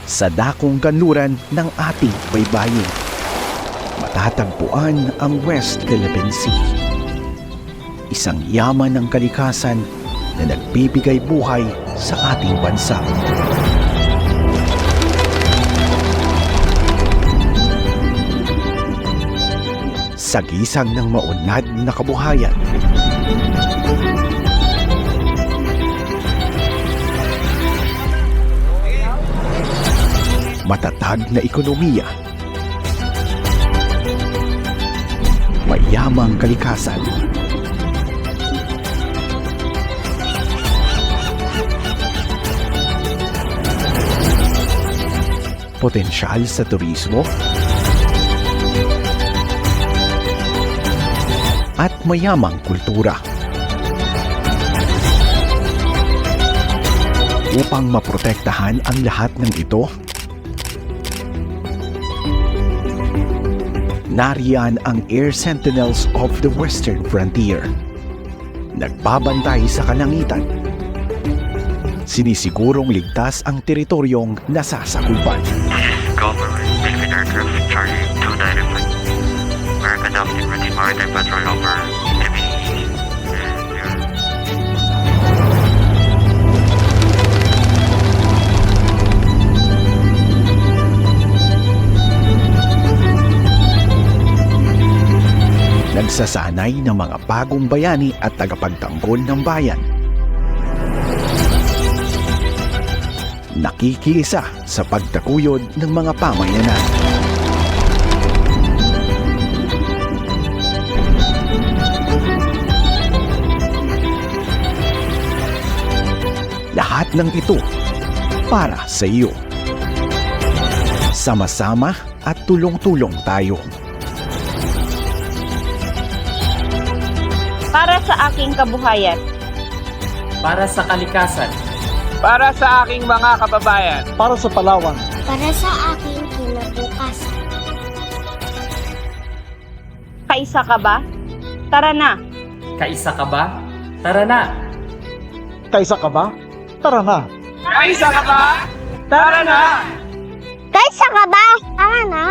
Sa dakong kanluran ng ating baybayin, matatagpuan ang West Philippine Sea. Isang yaman ng kalikasan na nagbibigay buhay sa ating bansa. Sagisag ng maunlad na kabuhayan, matatag na ekonomiya, mayamang kalikasan, potensyal sa turismo, at mayamang kultura. Upang maprotektahan ang lahat ng ito, nariyan ang Air Sentinels of the Western Frontier. Nagbabantay sa kalangitan. Sinisigurong ligtas ang teritoryong nasasakupan. Government Philippine Aircraft Charlie 295. We're conducting routine maritime patrol over Philippines. Nagsasanay ng mga bagong bayani at tagapagtanggol ng bayan. Nakikiisa sa pagtakuyod ng mga pamayanan. Lahat ng ito para sa iyo. Sama-sama at tulong-tulong tayo. Para sa aking kabuhayan. Para sa kalikasan. Para sa aking mga kababayan. Para sa Palawan. Para sa aking kinabukasan. Kaisa ka ba? Tara na! Kaisa ka ba? Tara na! Kaisa ka ba? Tara na! Kaisa ka ba? Tara na! Kaisa ka ba? Tara na!